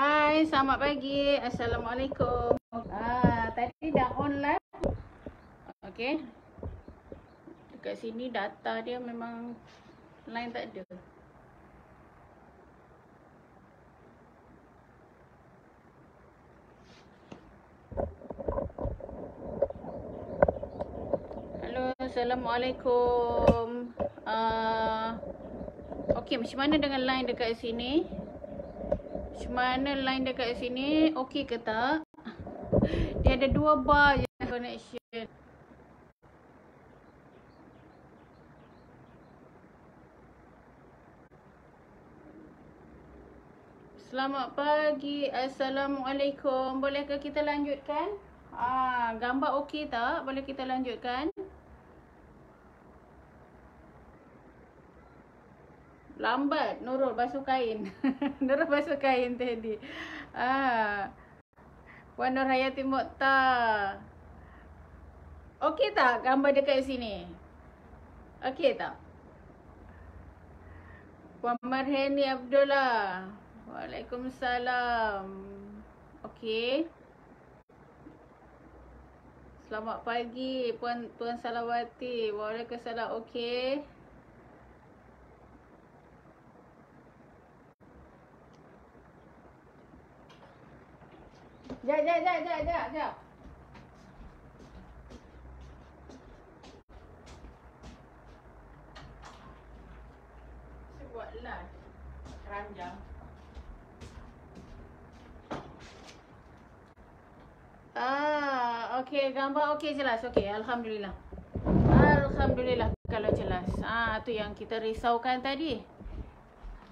Hai, selamat pagi. Assalamualaikum. Tadi dah online. Okey. Dekat sini data dia memang line tak ada. Halo, Assalamualaikum. Okey, macam mana dengan line dekat sini? Macam mana line dekat sini? Okey ke tak? Dia ada 2 bar je connection. Selamat pagi. Assalamualaikum. Bolehkah kita lanjutkan? Gambar okey tak? Boleh kita lanjutkan? Lambat Nurul basuh kain. Nurul basuh kain tadi. Puan Nur Hayati Mokhtar. Okey tak gambar dekat sini? Okey tak? Puan Marheni Abdullah. Waalaikumsalam. Okey. Selamat pagi Puan Salawati. Waalaikumsalam. Okey. Jap. Saya buat live keranjang. Okey, gambar okey jelas. Okey, alhamdulillah. Alhamdulillah kalau jelas. Tu yang kita risaukan tadi.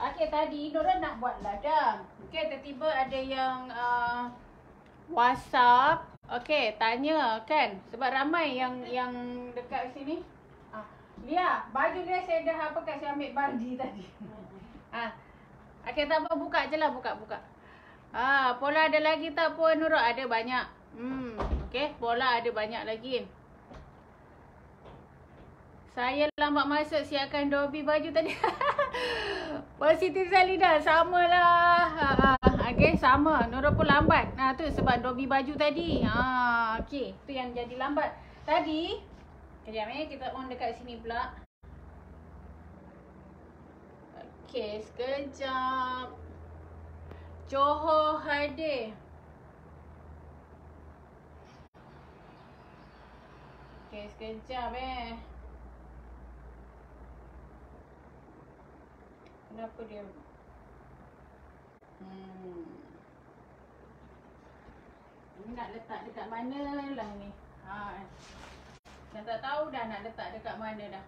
Okey, tadi Nurul nak buat live dah. Okey, tiba-tiba ada yang WhatsApp. Okey, tanya kan sebab ramai yang dekat sini. Lia, baju dia saya dah pakai, saya ambil bandi tadi. Okey, tak apa, buka je lah, buka. Pola ada lagi tak Puan Nurul? Ada banyak. Okey, pola ada banyak lagi. Saya lambat masuk, siapkan Dobby baju tadi. Positif Zalida, samalah. Okey, sama. Nurul pun lambat. Tu sebab Dobby baju tadi. Okey, tu yang jadi lambat. Tadi, kejap kita on dekat sini pula. Okey, sekejap. Johor hadir. Okey, sekejap Kenapa dia? Ini nak letak dekat mana lah ni? Dah tak tahu dah nak letak dekat mana dah.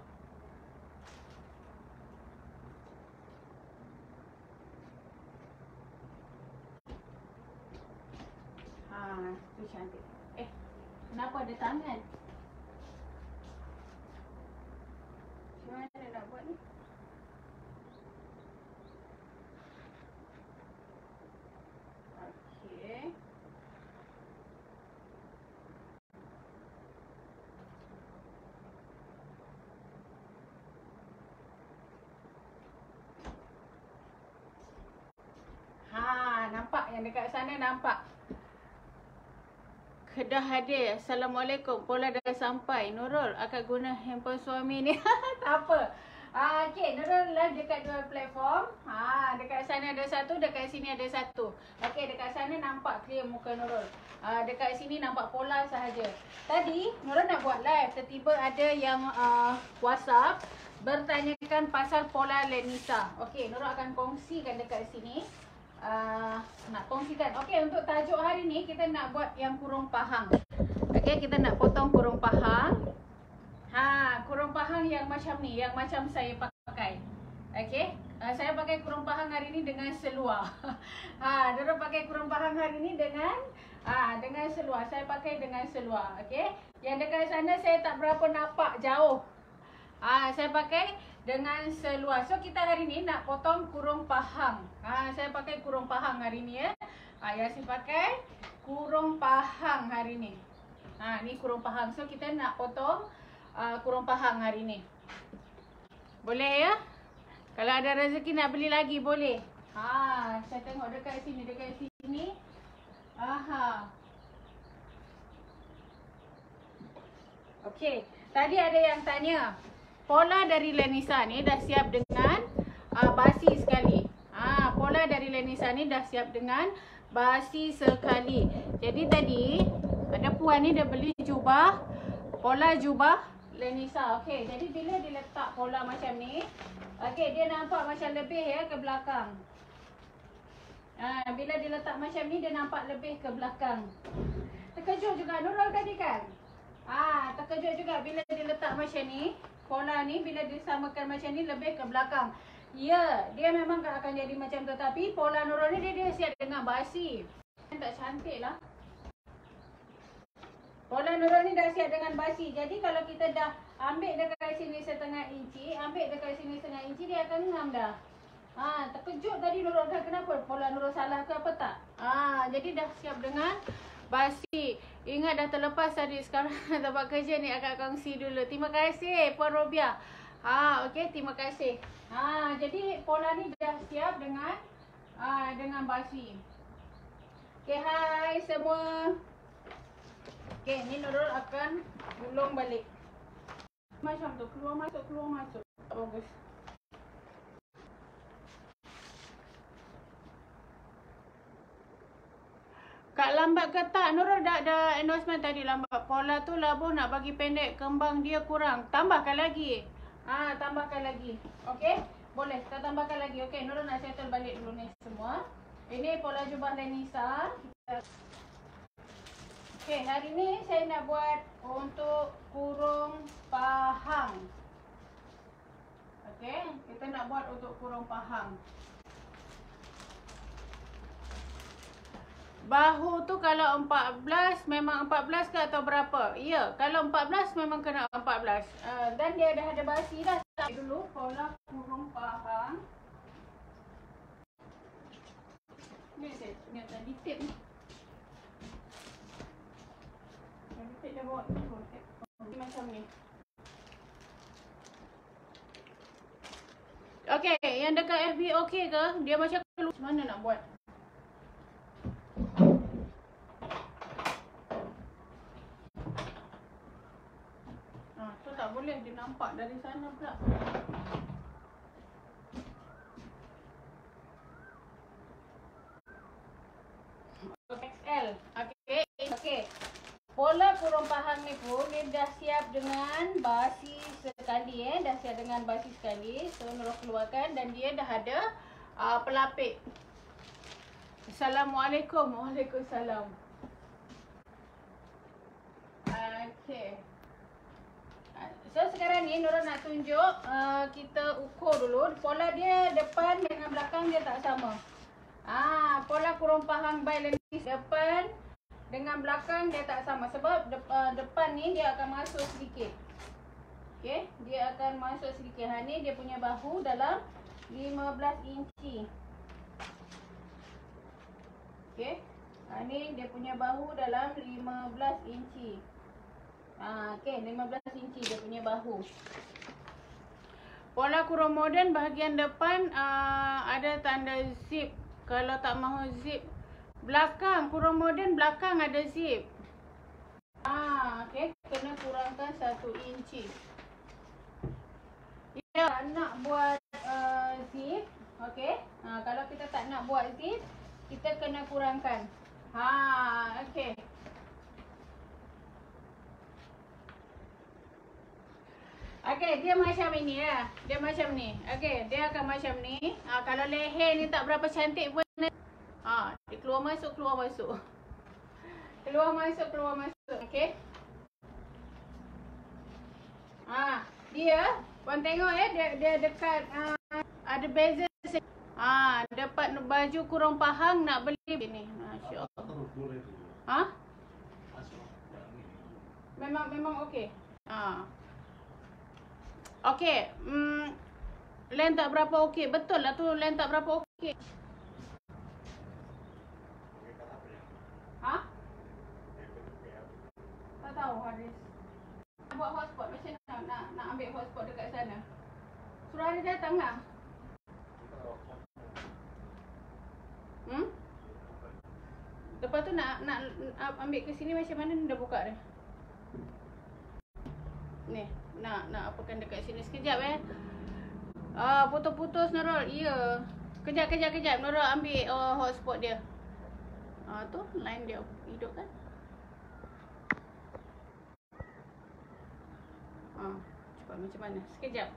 Tu cantik. Kenapa ada tangan? Macam mana nak buat ni? Okey. Nampak yang dekat sana nampak. Kedah hadir. Assalamualaikum. Pola dah sampai. Nurul akan guna handphone suami ni. Tak apa. Okey, Nurul live dekat 2 platform. Dekat sana ada satu, dekat sini ada satu. Okey, dekat sana nampak clear muka Nurul. Dekat sini nampak pola sahaja. Tadi Nurul nak buat live, tiba-tiba ada yang WhatsApp bertanyakan pasal pola Lenisa. Okey, Nurul akan kongsikan dekat sini. Nak kongsikan. Okey, untuk tajuk hari ni kita nak buat yang kurung pahang. Okey, kita nak potong kurung pahang. Kurung pahang yang macam ni, yang macam saya pakai. Okey, saya pakai kurung pahang hari ni dengan seluar. Dulu pakai kurung pahang hari ni dengan seluar. Saya pakai dengan seluar. Okey, yang dekat sana saya tak berapa nampak jauh. Saya pakai dengan seluar. So kita hari ni nak potong kurung pahang. Saya pakai kurung pahang hari ni Yang saya pakai kurung pahang hari ni. Ni kurung pahang. So kita nak potong kurung pahang hari ni. Boleh ya? Kalau ada rezeki nak beli lagi boleh. Saya tengok dekat sini sini. Aha. Okey, tadi ada yang tanya. Pola dari Lenisa ni dah siap dengan basi sekali. Pola dari Lenisa ni dah siap dengan basi sekali. Jadi tadi ada puan ni dia beli jubah, pola jubah Lenisa. Okey, jadi bila diletak pola macam ni, okey, dia nampak macam lebih ya ke belakang. Bila diletak macam ni dia nampak lebih ke belakang. Terkejut juga Nurul tadi kan? Terkejut juga bila diletak macam ni. Pola ni bila disamakan macam ni lebih ke belakang. Ya, dia memang akan jadi macam tu. Tapi pola Nurul ni dia siap dengan basi. Tak cantik lah. Pola Nurul ni dah siap dengan basi. Jadi kalau kita dah ambil dekat sini setengah inci, ambil dekat sini setengah inci, dia akan ngam dah. Terkejut tadi Nurul dah, kenapa? Pola Nurul salah ke apa tak? Jadi dah siap dengan basi. Ingat dah terlepas tadi, sekarang tempat kerja ni akak kongsi dulu. Terima kasih Puan Robiah. Okey, terima kasih. Jadi pola ni dah siap dengan basi. Okey, hai semua. Okey, ni Nurul akan gulung balik. Macam tu, keluar masuk, keluar masuk. Tak bagus. Kak lambat ke tak? Nurul dah ada endorsement tadi lambat. Pola tu labuh nak bagi pendek, kembang dia kurang. Tambahkan lagi. Tambahkan lagi. Okey? Boleh, kita tambahkan lagi. Okey, Nurul nak settle balik dulu ni semua. Ini pola jubah Lenisa. Okey, hari ni saya nak buat untuk kurung pahang. Okey, kita nak buat untuk kurung pahang. Bahu tu kalau 14 memang 14 ke atau berapa? Ya, kalau 14 memang kena 14. Dan dia dah ada basi dah. Dulu pola kurung pahang. Ni saya punya tadi tip ni. Tip dah bawa ni macam ni. Okey, yang dekat FB okey ke? Dia macam keluar. Mana nak buat? Tu tak boleh, dia nampak dari sana pula. XL. Okey. Pola kurung pahang ni pun dia dah siap dengan basi sekali dah siap dengan basi sekali. So Nurul keluarkan dan dia dah ada pelapik. Assalamualaikum. Waalaikumsalam. Okey. So sekarang ni Nurul nak tunjuk kita ukur dulu. Pola dia depan dengan belakang dia tak sama. Pola kurung pahang by Lenisa depan dengan belakang dia tak sama sebab depan ni dia akan masuk sedikit. Okey, dia akan masuk sedikit. Ni dia punya bahu dalam 15 inci. Okey. Ni dia punya bahu dalam 15 inci. Okey, 15 inci dia punya bahu. Pola kurung moden bahagian depan ada tanda zip. Kalau tak mahu zip belakang, kurung moden belakang ada zip. Okey, kena kurangkan 1 inci. Ya, nak buat zip, okey. Kalau kita tak nak buat zip, kita kena kurangkan. Okey. Okey, dia macam ini ya. Dia macam ni. Okey, dia akan macam ni. Kalau leher ni tak berapa cantik pun dia keluar masuk, keluar masuk. Keluar masuk, keluar masuk. Okey. Dia, puan tengok ya, dia dekat ada beza. Dapat baju kurung pahang nak beli ni. Masya-Allah. Memang okey. Okey, len tak berapa okey. Betul lah tu, len tak berapa okey. Tak tahu Haris. Nak buat hotspot macam mana? Nak ambil hotspot dekat sana. Suruh Haris datang lah. Lepas tu nak ambil ke sini macam mana ni dah buka dah. Ni, nak apakan dekat sini sekejap putus-putus Nurul. Ya. Kejap Nurul ambil hotspot dia. Tu line dia hidup kan. Cepat macam mana? Sekejap.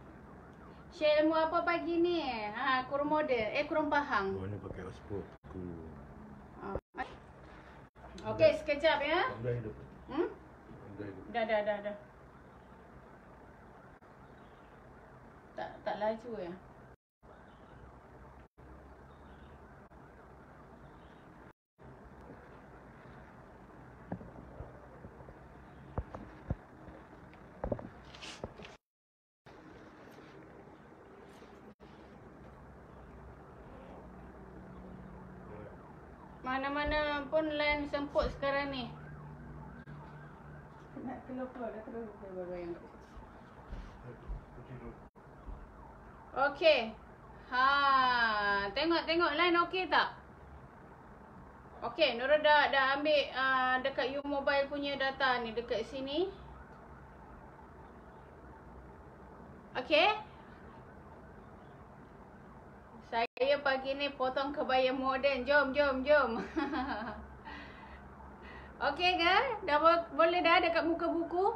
Share ilmu apa pagi ni? Kurang model. Kurang faham. Mana pakai hotspot aku. Okey, sekejap ya. Dah hidup. Dah. Tak laju ya. Mana-mana pun line semput sekarang ni. Nak keluar dah terus berbayang. Okey. Tengok line okey tak? Okey, Nurul dah ambil dekat You Mobile punya data ni dekat sini. Okey. Saya pagi ni potong kebaya moden. Jom. Okey ke? Dah boleh dah dekat muka buku?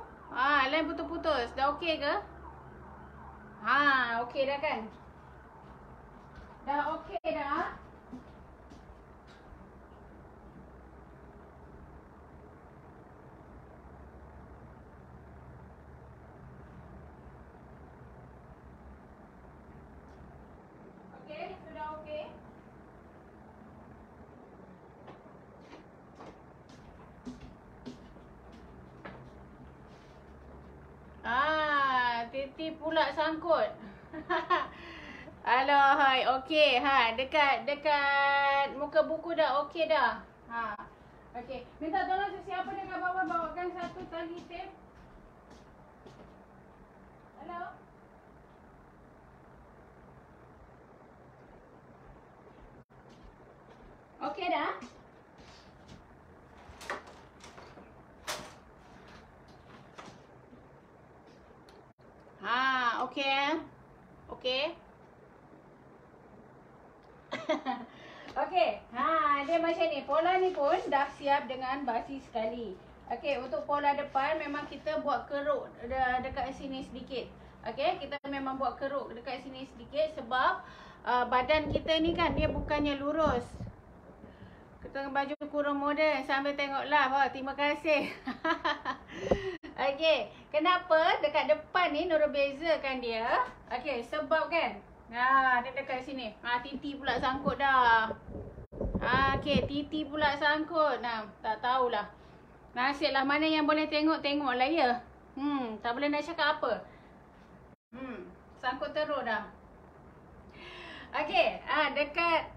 Line putus-putus. Dah okey ke? Okey dah kan? Dah okey dah? Okey, sudah okey? Titi pula sangkut. Alohai, okey. Dekat muka buku dah okey dah. Okey. Minta tolong sesiapa dekat bawah bawakan satu tali tape. Hello. Okey dah? Okey. Okey. Dia macam ni. Pola ni pun dah siap dengan basi sekali. Okey, untuk pola depan memang kita buat keruk dekat sini sedikit. Okey, kita memang buat keruk dekat sini sedikit sebab badan kita ni kan dia bukannya lurus. Kita baju kurung moden sambil tengoklah. Terima kasih. Okey, kenapa dekat depan ni Nurul bezakan dia? Okey, sebab kan dia dekat sini. Titi pula sangkut dah. Okey, Titi pula sangkut. Tak tahulah. Nasib lah, mana yang boleh tengoklah ya. Tak boleh nak cakap apa. Sangkut teruk dah. Okey, dekat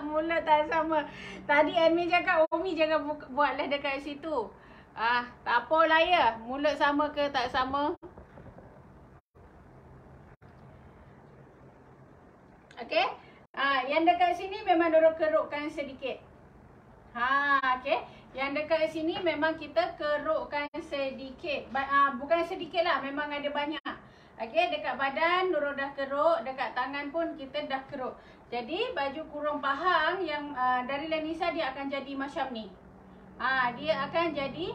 mulut tak sama. Tadi admin cakap Umi jangan buatlah dekat situ. Tak apalah ya. Mulut sama ke tak sama. Okey. Yang dekat sini memang Nurul kerukkan sedikit. Okey. Yang dekat sini memang kita kerukkan sedikit. Bukan sedikit lah, memang ada banyak. Okey, dekat badan Nurul dah keruk, dekat tangan pun kita dah keruk. Jadi baju kurung pahang yang dari Lenisa dia akan jadi macam ni. Dia akan jadi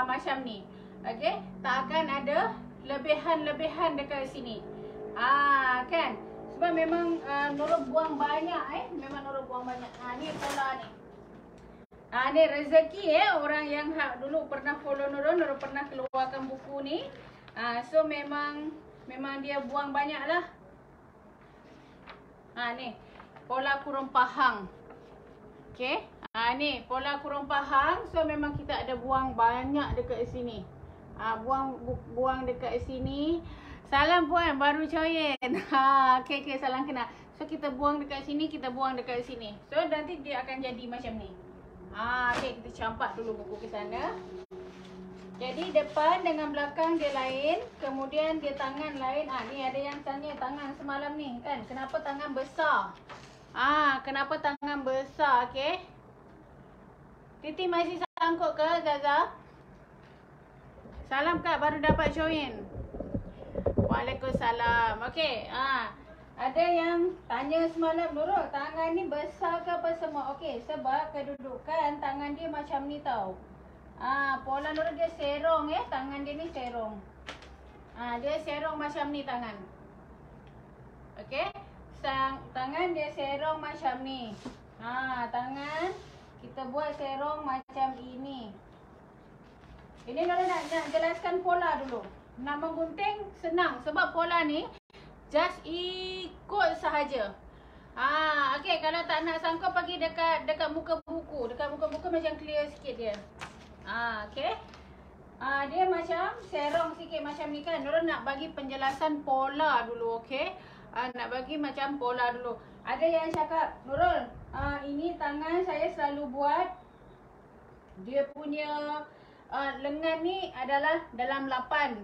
macam ni. Okey, tak akan ada lebihan dekat sini. Kan? Sebab memang Nurul buang banyak memang Nurul buang banyak. Ni pola ni. Ni rezeki orang yang dulu pernah follow Nurul pernah keluarkan buku ni. So memang dia buang banyak lah. Ni pola kurung pahang. Okey. Ni pola kurung pahang. So memang kita ada buang banyak dekat sini. Buang dekat sini. Salam puan baru join. Okey salam kenal. So kita buang dekat sini, kita buang dekat sini. So nanti dia akan jadi macam ni. Okey, kita campak dulu buku ke sana. Jadi depan dengan belakang dia lain, kemudian dia tangan lain. Ni ada yang tanya tangan semalam ni kan. Kenapa tangan besar? Kenapa tangan besar? Okey. Titi masih sangkut ke Zaza? Salam Kak, baru dapat join. Waalaikumsalam. Okey, ada yang tanya semalam, Nurul, tangan ni besar ke apa semua? Okey, sebab kedudukan tangan dia macam ni tau. Pola Nurul dia serong ya, tangan dia ni serong. Dia serong macam ni tangan. Okey, tangan dia serong macam ni. Tangan kita buat serong macam ini. Ini Nurul nak jelaskan pola dulu. Nak menggunting senang sebab pola ni just ikut sahaja. Okey, kalau tak nak sangkut pergi dekat muka buku. Dekat muka buku macam clear sikit dia. Okey. Dia macam serong sikit macam ni kan. Nurul nak bagi penjelasan pola dulu, okey? Nak bagi macam pola dulu. Ada yang cakap, Nurul, ini tangan saya selalu buat. Dia punya lengan ni adalah dalam 8.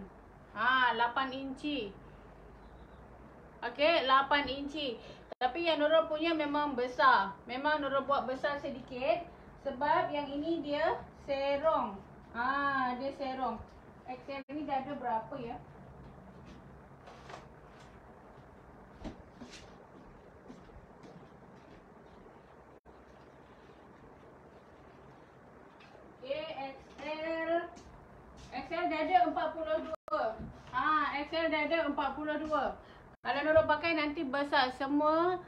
8 inci. Okey, 8 inci. Tapi yang Nurul punya memang besar. Memang Nurul buat besar sedikit. Sebab yang ini dia serong. Dia serong. XL ni dah ada berapa ya? XL dah ada 42. XL dah ada 42. Kalau Nurul pakai nanti besar semua.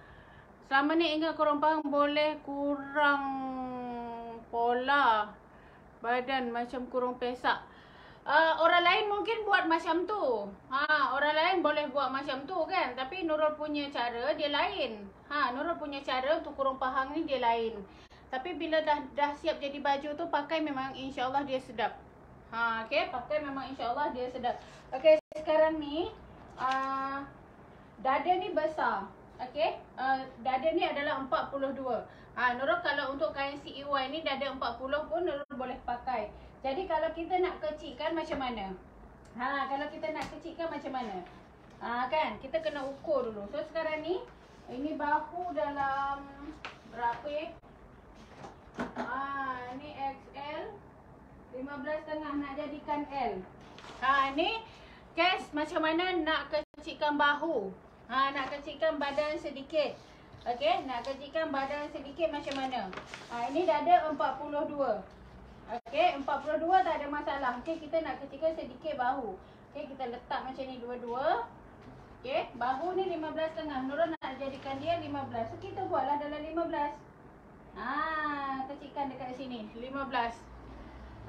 Selama ni ingat korang faham boleh kurang pola badan macam kurang pesak. Orang lain mungkin buat macam tu. Orang lain boleh buat macam tu kan. Tapi Nurul punya cara dia lain. Nurul punya cara untuk kurang faham ni dia lain. Tapi bila dah siap jadi baju tu pakai memang insya-Allah dia sedap. Okey, pakai memang insya-Allah dia sedap. Okey, sekarang ni dada ni besar. Okey, dada ni adalah 42. Nurul kalau untuk kain CEY ni dada 40 pun Nurul boleh pakai. Jadi kalau kita nak kecilkan macam mana? Kalau kita nak kecilkan macam mana? Kan, kita kena ukur dulu. So sekarang ni ini bahu dalam berapa ya? Ni XL 15.5 nak jadikan L. Ni kes macam mana nak kecilkan bahu. Nak kecilkan badan sedikit. Okey, nak kecilkan badan sedikit macam mana? Ini dada 42. Okey, 42 tak ada masalah. Okey, kita nak kecilkan sedikit bahu. Okey, kita letak macam ni dua-dua. Okey, bahu ni 15.5. Nurul nak jadikan dia 15. So kita buatlah dalam 15. Kecilkan dekat sini 15.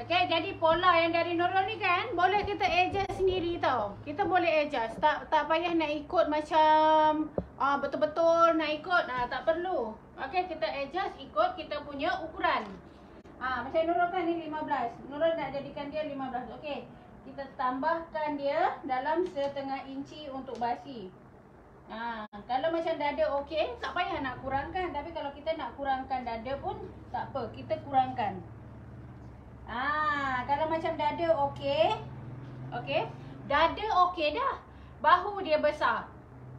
Okey, jadi pola yang dari Nurul ni kan boleh kita adjust sendiri tau. Kita boleh adjust. Tak payah nak ikut macam betul-betul nak ikut. Tak perlu. Okey, kita adjust ikut kita punya ukuran. Macam Nurul kan ni 15. Nurul nak jadikan dia 15. Okey, kita tambahkan dia dalam setengah inci untuk basi. Kalau macam dada okey, tak payah nak kurangkan. Tapi kalau kita nak kurangkan dada pun tak apa, kita kurangkan. Kalau macam dada okey. Okey, dada okey dah. Bahu dia besar.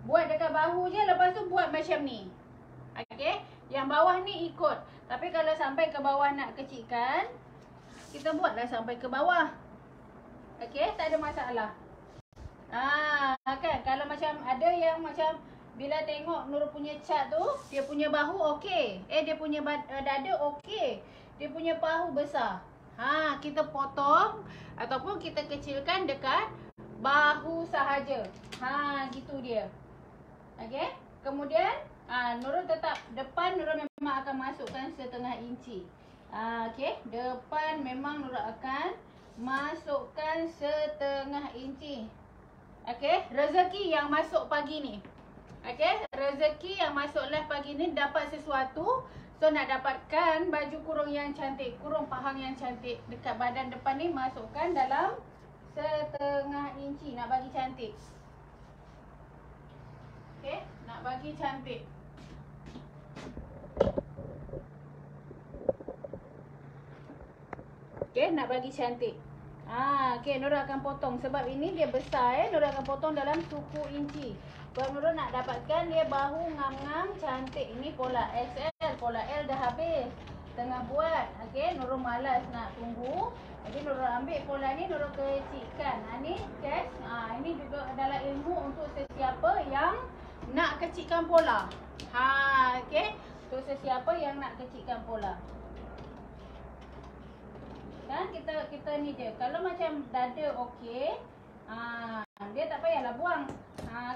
Buat dekat bahu je, lepas tu buat macam ni. Okey, yang bawah ni ikut. Tapi kalau sampai ke bawah nak kecilkan, kita buatlah sampai ke bawah. Okey, tak ada masalah. Kan kalau macam ada yang macam bila tengok Nurul punya chart tu, dia punya bahu okey. Dia punya dada okey. Dia punya bahu besar. Kita potong ataupun kita kecilkan dekat bahu sahaja. Gitu dia. Okey. Kemudian Nurul tetap depan Nurul memang akan masukkan setengah inci. Okey, depan memang Nurul akan masukkan setengah inci. Okey, rezeki yang masuk pagi ni. Okey, rezeki yang masuk live pagi ni dapat sesuatu. So nak dapatkan baju kurung yang cantik, kurung pahang yang cantik dekat badan depan ni, masukkan dalam setengah inci. Nak bagi cantik. Okey, nak bagi cantik. Okey, nak bagi cantik. Okey, Nurul akan potong sebab ini dia besar Nurul akan potong dalam suku inci. Sebab Nurul nak dapatkan dia bahu ngam-ngam cantik. Ini pola XL, pola L dah habis. tengah buat. Okey, Nurul malas nak tunggu. Jadi Nurul ambil pola ni, Nurul kecilkan. Ni test. Ini juga adalah ilmu untuk sesiapa yang nak kecilkan pola. Okey. Untuk sesiapa yang nak kecilkan pola. Kan kita ni je. Kalau macam dada okey, dia tak payahlah buang.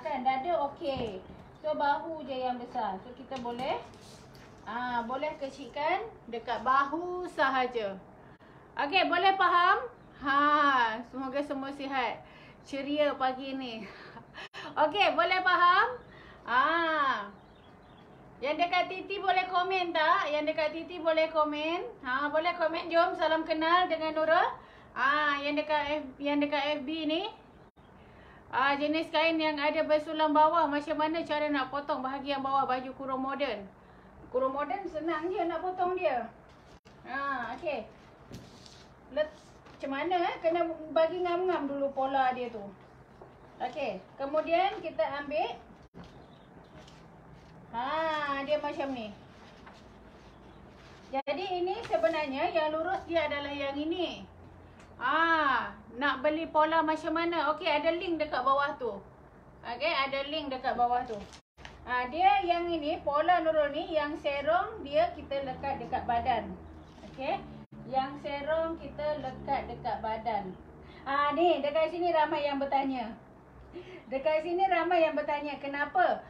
Kan dada okey. So bahu je yang besar. So kita boleh boleh kecilkan dekat bahu sahaja. Okey, boleh faham? Semoga semua sihat. Ceria pagi ni. Okey, boleh faham? Yang dekat Titi boleh komen tak? Yang dekat Titi boleh komen. Boleh komen. Jom salam kenal dengan Nurul. Yang dekat FB ni. Jenis kain yang ada bersulam bawah, macam mana cara nak potong bahagian bawah baju kurung moden? Kurung moden senang je nak potong dia. Okey. Macam mana kena bagi ngam-ngam dulu pola dia tu. Okey, kemudian kita ambil dia macam ni. Jadi ini sebenarnya yang lurus dia adalah yang ini. Nak beli pola macam mana? Okey, ada link dekat bawah tu. Okey, ada link dekat bawah tu. Dia yang ini, pola Nurul ni, yang serong dia kita lekat dekat badan. Okey. Yang serong kita lekat dekat badan. Ni dekat sini ramai yang bertanya. Dekat sini ramai yang bertanya kenapa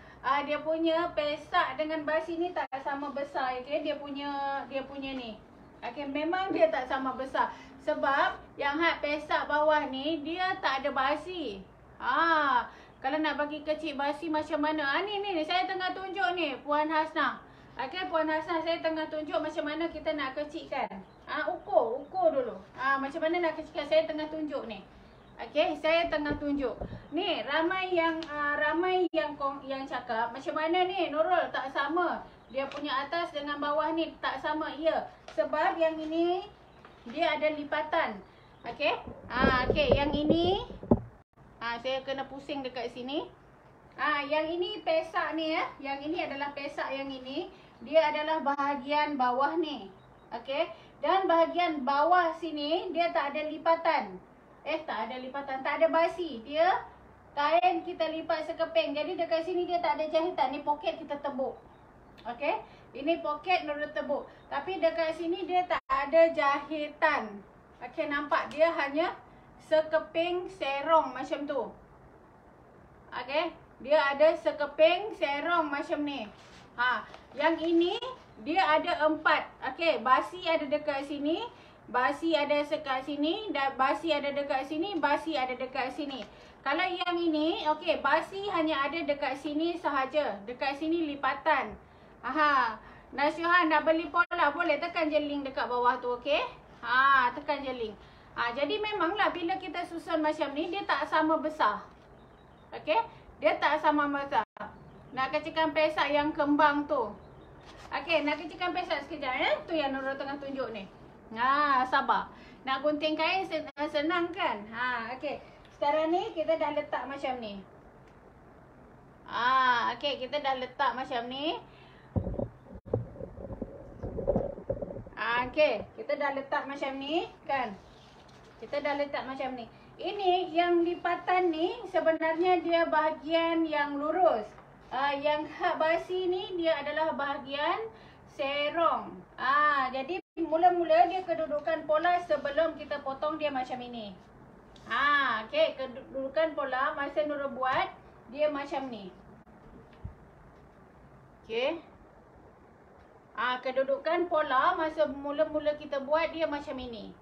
dia punya pesak dengan basi ni tak sama besar. Okey, dia punya ni. Okey, memang dia tak sama besar. Sebab yang pesak bawah ni dia tak ada basi. Kalau nak bagi kecil basi macam mana? Ni saya tengah tunjuk ni Puan Hasnah. Okey, Puan Hasnah, saya tengah tunjuk macam mana kita nak kecilkan. Ukur dulu. Macam mana nak kecilkan, saya tengah tunjuk ni. Okey, saya tengah tunjuk. Ni ramai yang cakap macam mana ni Nurul tak sama. Dia punya atas dengan bawah ni tak sama. Ya, sebab yang ini dia ada lipatan. Okey. Okey, yang ini saya kena pusing dekat sini. Yang ini pesak ni ya. Yang ini adalah pesak yang ini. Dia adalah bahagian bawah ni. Okey. Dan bahagian bawah sini dia tak ada lipatan. Tak ada lipatan, tak ada basi. Dia kain kita lipat sekeping. Jadi dekat sini dia tak ada jahitan. Ni poket kita tebuk. Okey. Ini poket Nurul tebuk. Tapi dekat sini dia tak ada jahitan. Okey, nampak dia hanya sekeping serong macam tu. Okey. Dia ada sekeping serong macam ni. Yang ini dia ada 4. Okey, basi ada dekat sini. Basi ada dekat sini, dan basi ada dekat sini, basi ada dekat sini. Kalau yang ini, okey, basi hanya ada dekat sini sahaja. Dekat sini lipatan. Nasihat nak beli pola, boleh tekan je link dekat bawah tu, okey? Tekan je link. Jadi memanglah bila kita susun macam ni, dia tak sama besar. Okey? Dia tak sama besar. Nak kecilkan pesak yang kembang tu. Okey, nak kecilkan pesak sekejap ya. Tu yang Nurul tengah tunjuk ni. Sabar. Nak gunting kain senang kan? Okey. Sekarang ni kita dah letak macam ni. Okey, kita dah letak macam ni. Okey, kita dah letak macam ni kan? Kita dah letak macam ni. Ini yang lipatan ni sebenarnya dia bahagian yang lurus. Yang basi ni dia adalah bahagian serong. Jadi mula-mula dia kedudukan pola sebelum kita potong dia macam ini. Okey, kedudukan pola masa Nurul buat dia macam ni. Okey. Kedudukan pola masa mula-mula kita buat dia macam ini.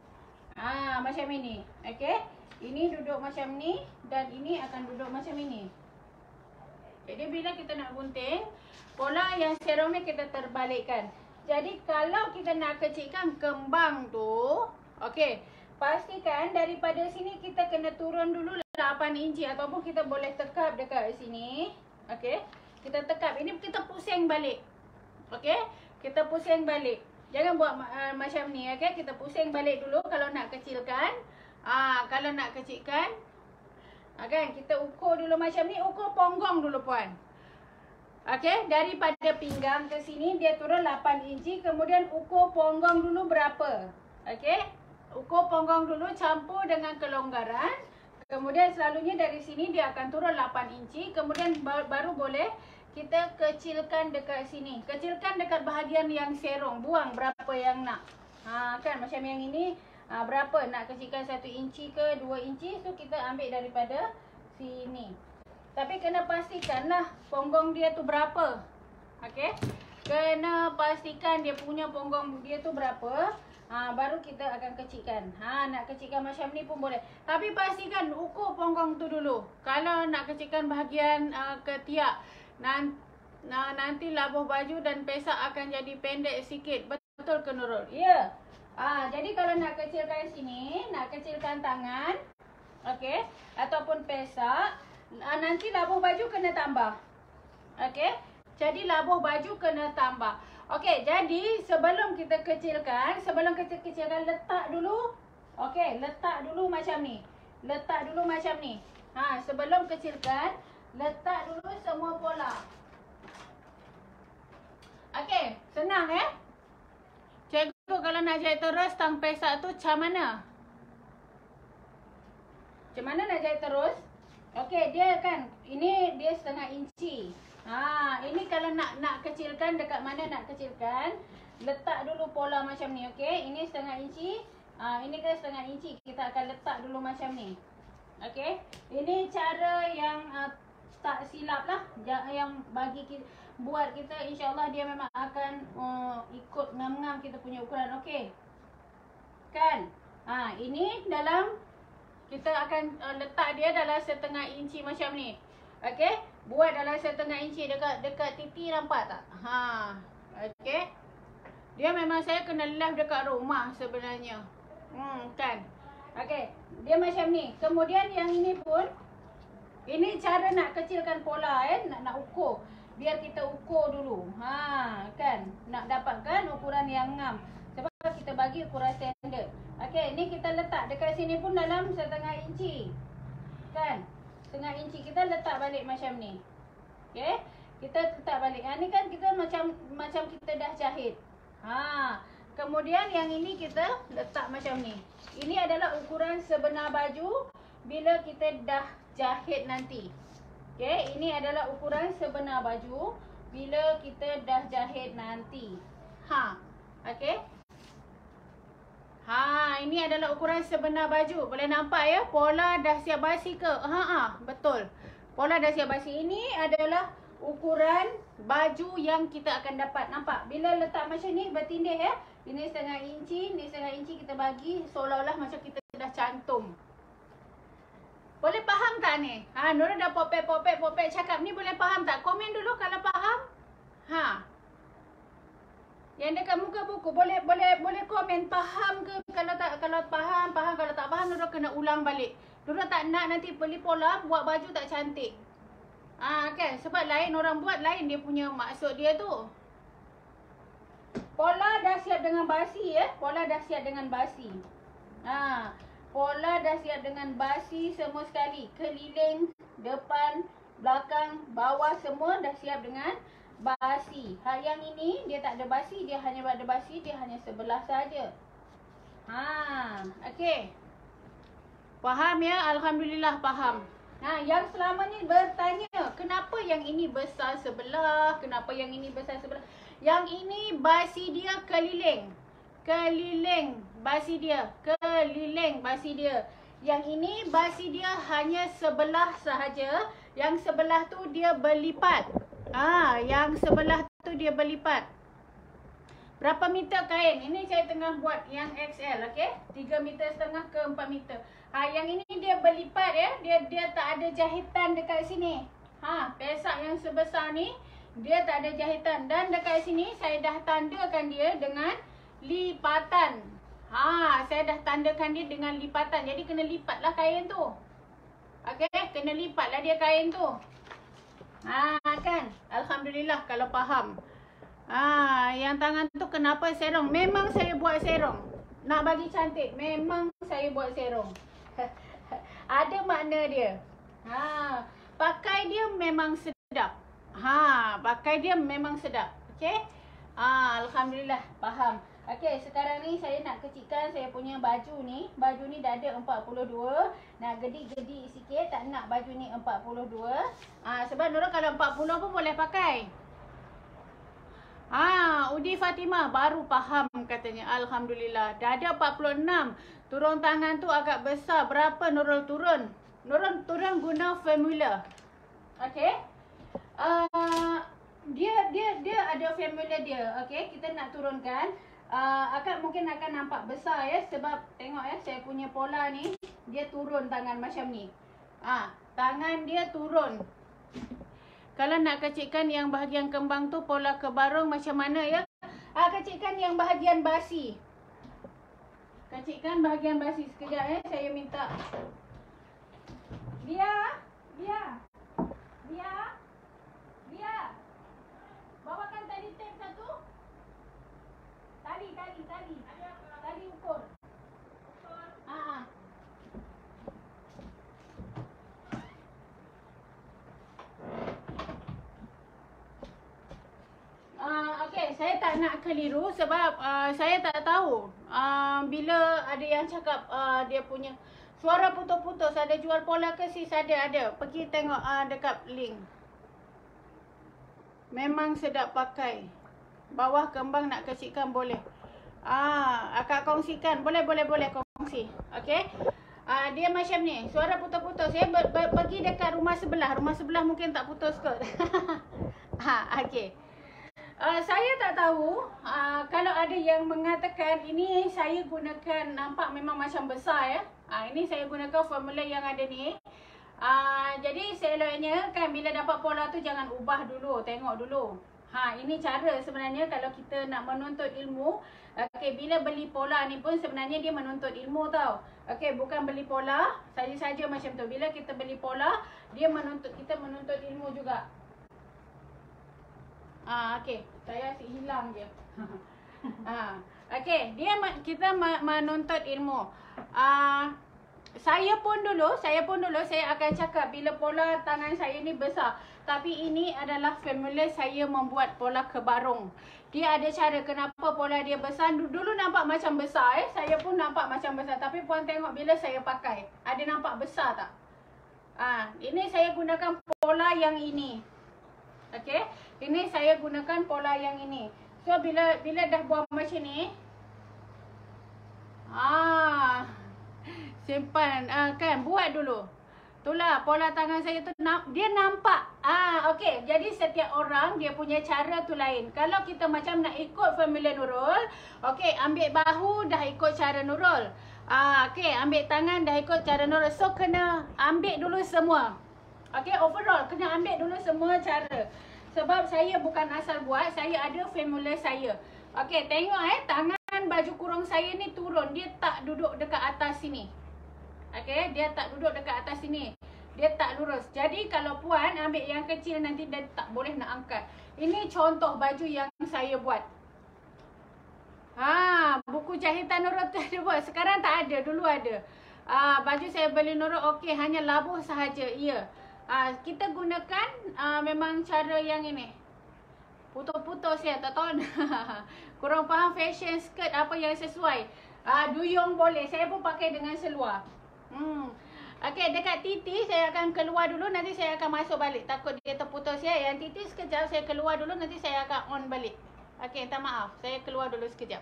Macam ini. Okey. Ini duduk macam ni dan ini akan duduk macam ini. Jadi bila kita nak gunting, pola yang serong ni kita terbalikkan. Jadi kalau kita nak kecilkan kembang tu, okey, pastikan daripada sini kita kena turun dulu 8 inci ataupun kita boleh tekap dekat sini. Okey, kita tekap. Ini kita pusing balik. Okey, kita pusing balik. Jangan buat macam ni, okey? Kita pusing balik dulu kalau nak kecilkan. Kalau nak kecilkan, kan kita ukur dulu macam ni, ukur ponggong dulu puan. Okey, daripada pinggang ke sini dia turun 8 inci. Kemudian ukur punggung dulu berapa. Okey, ukur punggung dulu campur dengan kelonggaran. Kemudian selalunya dari sini dia akan turun 8 inci. Kemudian baru boleh kita kecilkan dekat sini. Kecilkan dekat bahagian yang serong. Buang berapa yang nak. Kan macam yang ini. Berapa nak kecilkan 1 inci ke 2 inci. So kita ambil daripada sini. Tapi kena pastikanlah punggung dia tu berapa. Okey. Kena pastikan dia punya punggung dia tu berapa. Baru kita akan kecilkan. Nak kecilkan macam ni pun boleh. Tapi pastikan ukur punggung tu dulu. Kalau nak kecilkan bahagian ketiak, nanti labuh baju dan pesak akan jadi pendek sikit. Betul ke Nurul? Ya. Jadi kalau nak kecilkan sini, nak kecilkan tangan, okey, ataupun pesak, nanti labuh baju kena tambah. Okey. Jadi labuh baju kena tambah. Okey, jadi sebelum kita kecilkan, letak dulu. Okey, letak dulu macam ni. Letak dulu macam ni. Sebelum kecilkan, letak dulu semua pola. Okey, senang Cikgu kalau nak jahit terus tang pesak tu macam mana? Macam mana nak jahit terus? Okey, dia kan ini dia 1/2 inci. Ini kalau nak kecilkan, dekat mana nak kecilkan, letak dulu pola macam ni, okey. Ini 1/2 inci. Ini kan 1/2 inci. Kita akan letak dulu macam ni. Okey. Ini cara yang tak silap lah, yang bagi kita, buat kita insya-Allah dia memang akan ikut ngam-ngam kita punya ukuran, okey. Kan? Ini dalam kita akan letak dia dalam 1/2 inci macam ni. Okey, buat dalam 1/2 inci dekat titi, nampak tak? Okey. Dia memang saya kena live dekat rumah sebenarnya. Kan. Okey, dia macam ni. Kemudian yang ini pun, ini cara nak kecilkan pola nak ukur. Biar kita ukur dulu. Kan, nak dapatkan ukuran yang ngam. Sebab kita bagi ukuran standard. Okey, ni kita letak dekat sini pun dalam 1/2 inci. Kan? 1/2 inci kita letak balik macam ni. Okey? Kita letak balik. Ni kan kita macam kita dah jahit. Kemudian yang ini kita letak macam ni. Ini adalah ukuran sebenar baju bila kita dah jahit nanti. Okey, ini adalah ukuran sebenar baju bila kita dah jahit nanti. Okey. Ini adalah ukuran sebenar baju. Boleh nampak ya, pola dah siap basi ke? Betul. Pola dah siap basi. Ini adalah ukuran baju yang kita akan dapat. Nampak? Bila letak macam ni bertindih ya. Ini 1/2 inci, ni 1/2 inci kita bagi seolah-olah macam kita dah cantum. Boleh faham tak ni? Nurul dah popek cakap ni, boleh faham tak? Komen dulu kalau faham. Yang dekat muka buku boleh komen faham ke? Kalau faham, kalau tak faham Nurul kena ulang balik. Nurul tak nak nanti beli pola buat baju tak cantik. Kan? Sebab lain orang buat, lain dia punya maksud dia tu. Pola dah siap dengan basi ya. Pola dah siap dengan basi. Pola dah siap dengan basi semua sekali. Keliling, depan, belakang, bawah semua dah siap dengan basi. Yang ini dia tak ada basi, dia hanya ada basi, dia hanya sebelah saja. Okey. Faham ya? Alhamdulillah faham. Yang selama ni bertanya, kenapa yang ini besar sebelah, kenapa yang ini besar sebelah? Yang ini basi dia keliling. Keliling basi dia. Keliling basi dia. Yang ini basi dia hanya sebelah sahaja. Yang sebelah tu dia berlipat. Yang sebelah tu dia berlipat. Berapa meter kain? Ini saya tengah buat yang XL, okey? 3,5 meter ke 4 meter. Yang ini dia berlipat ya. Dia tak ada jahitan dekat sini. Pesak yang sebesar ni dia tak ada jahitan, dan dekat sini saya dah tandakan dia dengan lipatan. Saya dah tandakan dia dengan lipatan. Jadi kena lipatlah kain tu. Okey, kena lipatlah dia kain tu. Kan? Alhamdulillah kalau faham. Yang tangan tu kenapa serong? Memang saya buat serong. Nak bagi cantik, memang saya buat serong. Ada makna dia. Pakai dia memang sedap. pakai dia memang sedap. Okey. Alhamdulillah, faham. Okey, sekarang ni saya nak kecilkan saya punya baju ni. Baju ni dah ada 42. Nak gedi-gedi sikit, tak nak baju ni 42. Sebab Nurul kalau 40 pun boleh pakai. Udi Fatimah baru faham katanya. Alhamdulillah. Dah ada 46. Turun tangan tu agak besar. Berapa Nurul turun? Nurul turun guna formula. Okey. Dia ada formula dia. Okey, kita nak turunkan. Mungkin akan nampak besar ya, sebab tengok ya, saya punya pola ni dia turun tangan macam ni. Tangan dia turun. Kalau nak kecilkan yang bahagian kembang tu pola kebarung macam mana ya? Kecilkan yang bahagian basi. Kecilkan bahagian basi sekejap ya, saya minta. Dia. Bawakan tali tape satu. Tali ukur. Okey, saya tak nak keliru sebab saya tak tahu bila ada yang cakap dia punya suara putus-putus, ada jual pola ke sis? Ada. Pergi tengok dekat link. Memang sedap pakai. Bawah kembang nak kecilkan boleh. Akak kongsikan. Boleh kongsi. Okey. Dia macam ni. Suara putus-putus. Saya pergi dekat rumah sebelah. Rumah sebelah mungkin tak putus kot. Okey. Saya tak tahu kalau ada yang mengatakan ini saya gunakan, nampak memang macam besar ya. Ini saya gunakan formula yang ada ni. Jadi seloknya kan bila dapat pola tu jangan ubah dulu, tengok dulu. Ini cara sebenarnya kalau kita nak menuntut ilmu. Okey, bila beli pola ni pun sebenarnya dia menuntut ilmu tau. Okey, bukan beli pola saja-saja macam tu. Bila kita beli pola, dia kita menuntut ilmu juga. Okey, saya asyik hilang je. Okey, kita menuntut ilmu. Saya pun dulu saya akan cakap bila pola tangan saya ni besar. Tapi ini adalah formula saya membuat pola kebarung. Dia ada cara kenapa pola dia besar. Dulu nampak macam besar saya pun nampak macam besar. Tapi puan tengok bila saya pakai, ada nampak besar tak? Ini saya gunakan pola yang ini. Okey, ini saya gunakan pola yang ini. So bila dah buat macam ni, simpan kan, buat dulu. Itulah pola tangan saya tu, dia nampak. Okey, jadi setiap orang dia punya cara tu lain. Kalau kita macam nak ikut formula Nurul, okey, ambil bahu dah ikut cara Nurul. Okey, ambil tangan dah ikut cara Nurul. So kena ambil dulu semua. Okey, overall kena ambil dulu semua cara. Sebab saya bukan asal buat, saya ada formula saya. Okey, tengok tangan baju kurung saya ni turun. Dia tak duduk dekat atas sini. Okey, dia tak duduk dekat atas sini. Dia tak lurus. Jadi kalau puan ambil yang kecil nanti dia tak boleh nak angkat. Ini contoh baju yang saya buat. Buku jahitan Nurul tu ada buat. Sekarang tak ada, dulu ada. Baju saya beli Nurul, okey, hanya labuh sahaja. Ya. Kita gunakan memang cara yang ini. Putus-putus ya, tak tahu. Kurang faham fashion skirt apa yang sesuai. Duyung boleh. Saya pun pakai dengan seluar. Okey, dekat titi saya akan keluar dulu, nanti saya akan masuk balik. Takut dia terputus ya. Yang titi sekejap saya keluar dulu, nanti saya akan on balik. Okey, minta maaf. Saya keluar dulu sekejap.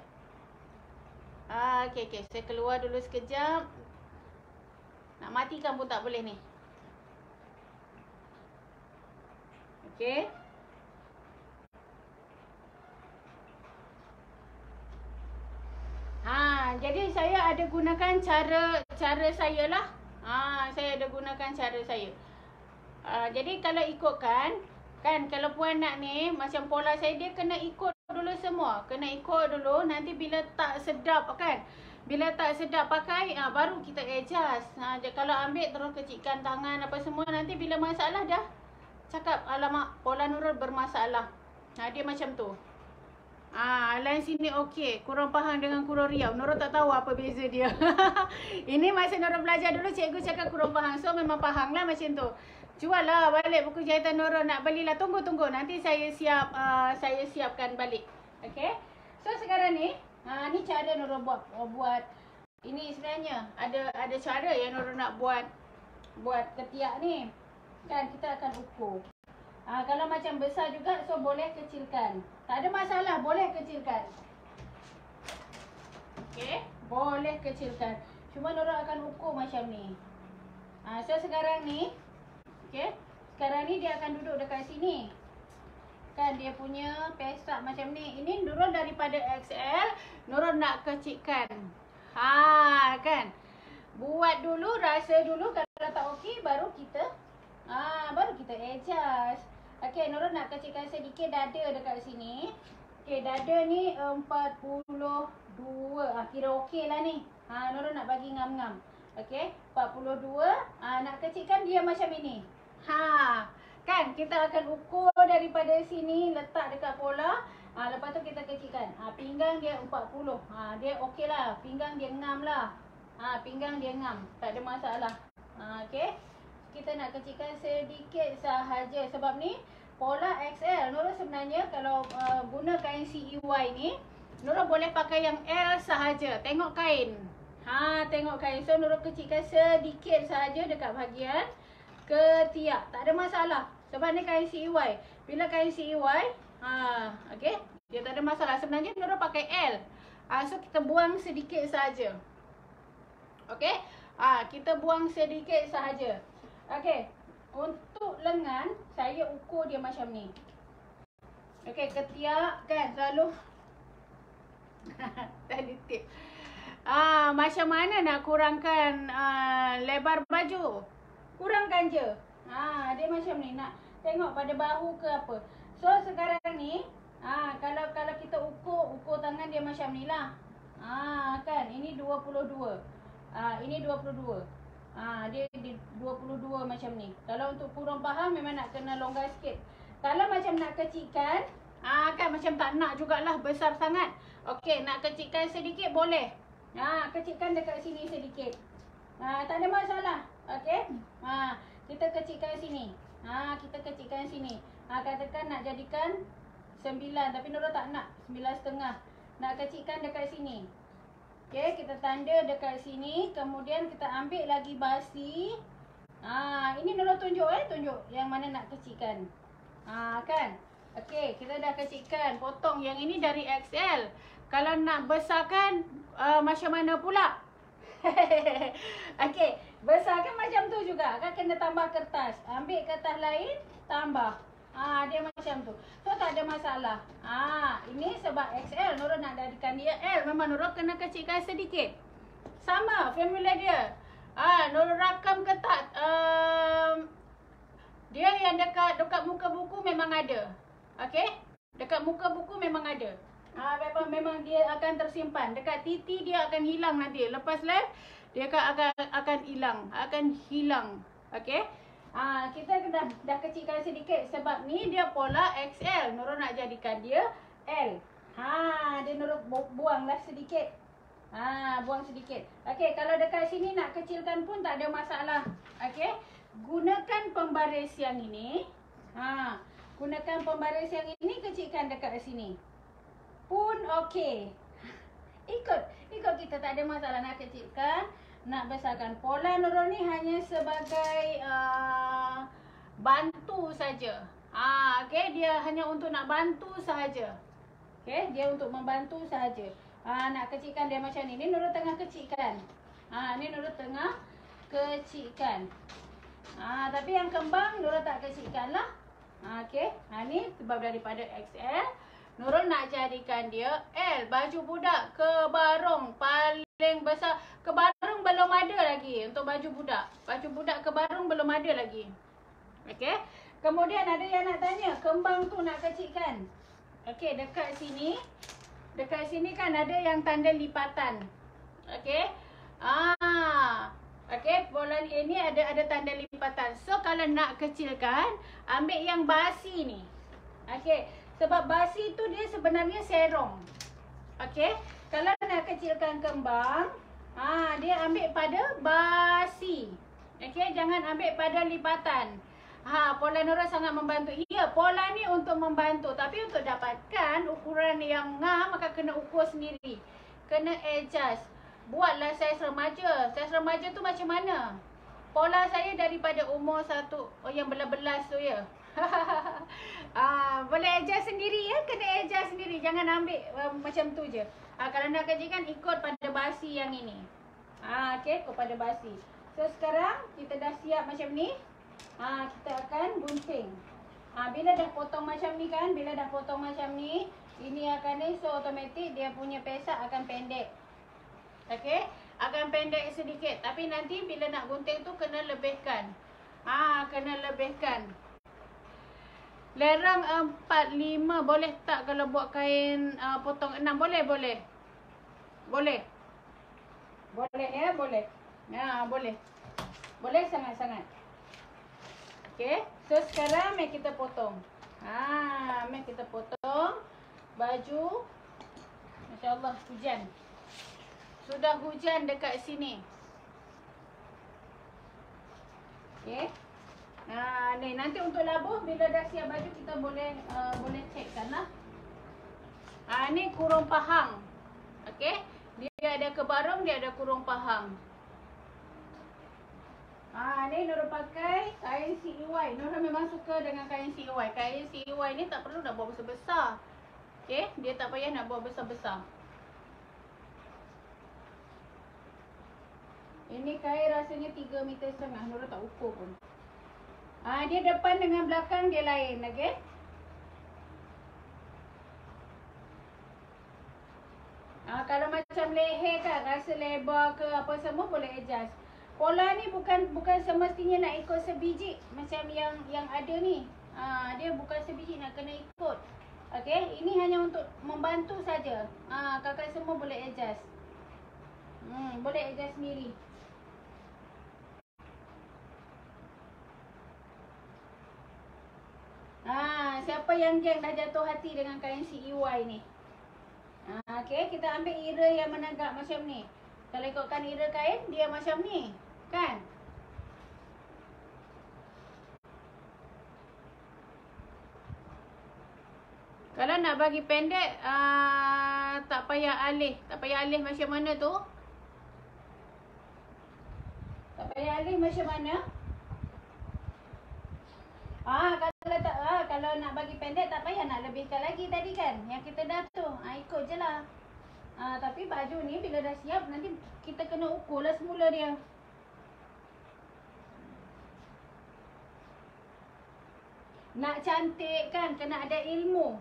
Okey, saya keluar dulu sekejap. Nak matikan pun tak boleh ni. Okey. Jadi saya ada gunakan cara saya lah. Saya ada gunakan cara saya. Jadi kalau ikutkan, kan kalau puan nak ni, macam pola saya, dia kena ikut dulu semua. Kena ikut dulu, nanti bila tak sedap kan. Bila tak sedap pakai, baru kita adjust. Kalau ambil terus kecilkan tangan apa semua, nanti bila masalah dah cakap, alamak, pola Nurul bermasalah. Dia macam tu. Lain sini okey. Kurang faham dengan kurang Riau. Nurul tak tahu apa beza dia. Ini masa Nurul belajar dulu, cikgu cakap kurang faham. So memang faham lah macam tu. Jual lah balik buku jahitan Nurul, nak belilah. Tunggu. Nanti saya siapkan balik. Okey. So sekarang ni, ni cara Nurul buat ini sebenarnya. Ada cara yang Nurul nak buat ketiak ni. Kan kita akan ukur. Kalau macam besar juga, so boleh kecilkan. Tak ada masalah, boleh kecilkan. Okey, boleh kecilkan. Cuma Nurul akan ukur macam ni. So sekarang ni, okey, sekarang ni dia akan duduk dekat sini. Kan dia punya pesak macam ni. Ini Nurul daripada XL, Nurul nak kecilkan. Kan. Buat dulu, rasa dulu. Kalau tak okey, baru kita adjust. Okey, Nurul nak kecilkan sedikit dada dekat sini. Okey, dada ni 42. Kira okey lah ni. Nurul nak bagi ngam-ngam. Okey, 42. Nak kecilkan dia macam ini. Kan kita akan ukur daripada sini, letak dekat pola. Lepas tu kita kecilkan. Pinggang dia 40. Dia okey lah. Pinggang dia ngam lah. Pinggang dia ngam. Tak ada masalah. Okey. Kita nak kecilkan sedikit sahaja. Sebab ni pola XL. Nurul sebenarnya kalau guna kain CEY ni, Nurul boleh pakai yang L sahaja. Tengok kain. Tengok kain. So Nurul kecilkan sedikit sahaja dekat bahagian ketiak. Tak ada masalah. Sebab ni kain CEY. Bila kain CEY, okey, dia tak ada masalah. Sebenarnya Nurul pakai L. So kita buang sedikit sahaja. Okey. Kita buang sedikit sahaja. Okey. Untuk lengan, saya ukur dia macam ni. Okey, ketiak kan selalu tadi tip. Macam mana nak kurangkan lebar baju? Kurangkan je. Dia macam ni, nak tengok pada bahu ke apa. So sekarang ni, kalau kita ukur tangan dia macam ni lah. Kan, ini 22. Ini 22. Dia 22 macam ni. Kalau untuk kurang faham memang nak kena longgar sikit. Kalau macam nak kecilkan, kan macam tak nak jugalah besar sangat. Okey, nak kecilkan sedikit boleh. Kecilkan dekat sini sedikit. Tak ada masalah. Okey. Kita kecilkan sini. Kita kecilkan sini. Katakan nak jadikan 9, tapi Nurul tak nak 9,5. Nak kecilkan dekat sini. Okey, kita tanda dekat sini. Kemudian kita ambil lagi basi. Ini Nurul tunjuk yang mana nak kecilkan. Kan? Okey, kita dah kecilkan. Potong yang ini dari XL. Kalau nak besarkan macam mana pula? Okey, besarkan macam tu juga. Kan kena tambah kertas. Ambil kertas lain, tambah. Dia macam tu. So tak ada masalah. Ini sebab XL, Nurul nak jadikan dia L. Memang Nurul kena kecilkan sedikit. Sama formula dia. Nurul rakam ketat. Dia yang dekat muka buku memang ada. Okey? Dekat muka buku memang ada. Memang dia akan tersimpan. Dekat titi dia akan hilang nanti. Lepas live dia akan hilang. Okey? Kita dah kecilkan sedikit sebab ni dia pola XL. Nurul nak jadikan dia L. Dia Nurul buanglah sedikit. Buang sedikit. Okey, kalau dekat sini nak kecilkan pun tak ada masalah. Okey? Gunakan pembaris yang ini. Gunakan pembaris yang ini, kecilkan dekat sini. Pun okey. Ikut kita, tak ada masalah nak kecilkan, nak besarkan. Pola Nurul ni hanya sebagai bantu saja. Okey, dia hanya untuk nak bantu sahaja. Okey, dia untuk membantu sahaja. Nak kecilkan dia macam ni. Ni Nurul tengah kecilkan. Ni Nurul tengah kecilkan. Tapi yang kembang Nurul tak kecilkan lah. Okey, ni sebab daripada XL, Nurul nak jadikan dia L. Baju budak kebarung paling besar. Kebarung belum ada lagi untuk baju budak. Baju budak kebarung belum ada lagi. Okey. Kemudian ada yang nak tanya, kembang tu nak kecilkan. Okey, dekat sini. Dekat sini kan ada yang tanda lipatan. Okey. Okey, pola ini ada tanda lipatan. So kalau nak kecilkan, ambil yang basi ni. Okey. Sebab basi tu dia sebenarnya serong. Okey. Kalau nak kecilkan kembang, dia ambil pada basi. Okey, jangan ambil pada lipatan. Pola Nurul sangat membantu. Ya, pola ni untuk membantu. Tapi untuk dapatkan ukuran yang ngam, maka kena ukur sendiri. Kena adjust. Buatlah saiz remaja. Saiz remaja tu macam mana? Pola saya daripada umur yang belas-belas tu ya. Boleh adjust sendiri ya. Kena adjust sendiri. Jangan ambil macam tu je. Kalau nak kerjakan ikut pada basi yang ini. Okay, ikut pada basi. So sekarang kita dah siap macam ni. Kita akan gunting. Bila dah potong macam ni kan, ini akan ni, so automatic dia punya pesak akan pendek. Okey, akan pendek sedikit. Tapi nanti bila nak gunting tu kena lebihkan. Kena lebihkan. Lerang 4-5 boleh tak kalau buat kain potong 6? Boleh. Boleh ya, boleh. Boleh. Boleh sangat-sangat. Okay, so sekarang mari kita potong. Mari kita potong baju. Masya Allah, hujan. Sudah hujan dekat sini. Okay. Ni nanti untuk labuh bila dah siap baju kita boleh checkkan lah. Ni kurung pahang. Okay. Dia ada kebarung, dia ada kurung pahang. Ni Nurul pakai kain CEY. Nurul memang suka dengan kain CEY. Kain CEY ni tak perlu nak buat besar-besar. Okay, dia tak payah nak buat besar-besar. Ini kain rasanya 3,5 meter. Nurul tak ukur pun. Dia depan dengan belakang dia lain, okay? Kalau macam leher kan, rasa lebar ke apa semua boleh adjust. Pola ni bukan semestinya nak ikut sebiji macam yang ada ni. Dia bukan sebiji nak kena ikut. Okey, ini hanya untuk membantu saja. Kakak semua boleh adjust. Boleh adjust sendiri. Siapa yang dah jatuh hati dengan kain CEY ni? Okey, kita ambil ira yang menegak macam ni. Kalau ikutkan ira kain, dia macam ni. Kan? Kalau nak bagi pendek, tak payah alih. Tak payah alih macam mana tu? Tak payah alih macam mana? Kalau nak bagi pendek tak payah nak lebihkan lagi tadi kan. Yang kita dah tu, ikut je lah. Tapi baju ni bila dah siap nanti kita kena ukur lah semula dia. Nak cantik kan kena ada ilmu.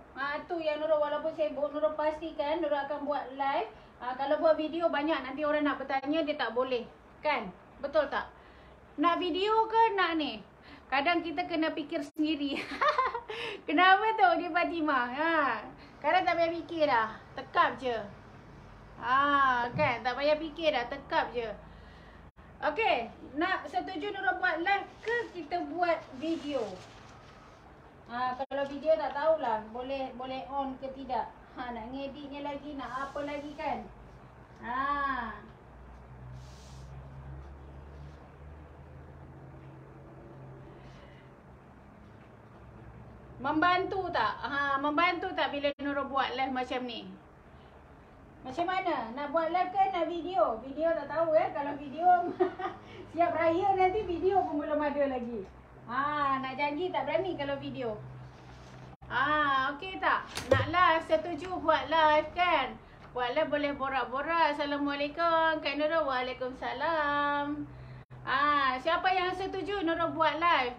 Tu yang Nurul walaupun sibuk Nurul pastikan Nurul akan buat live. Kalau buat video banyak nanti orang nak bertanya dia tak boleh. Kan? Betul tak? Nak video ke nak ni? Kadang kita kena fikir sendiri. Kenapa tu dia Fatimah? Kadang tak payah fikir dah. Tekap je. Kan? Tak payah fikir dah. Tekap je. Okey. Nak setuju Nurul buat live ke kita buat video? Kalau video tak tahulah boleh on ke tidak. Nak ngeditnya lagi, nak apa lagi kan. Membantu tak? Membantu tak bila Nurul buat live macam ni? Macam mana? Nak buat live ke nak video? Video tak tahu kalau video siap raya nanti video pun belum ada lagi. Nak janji tak berani kalau video. Okey tak? Nak live, setuju buat live kan? Buat live boleh borak-borak. Assalamualaikum Kak Nurul. Waalaikumsalam. Siapa yang setuju Nurul buat live?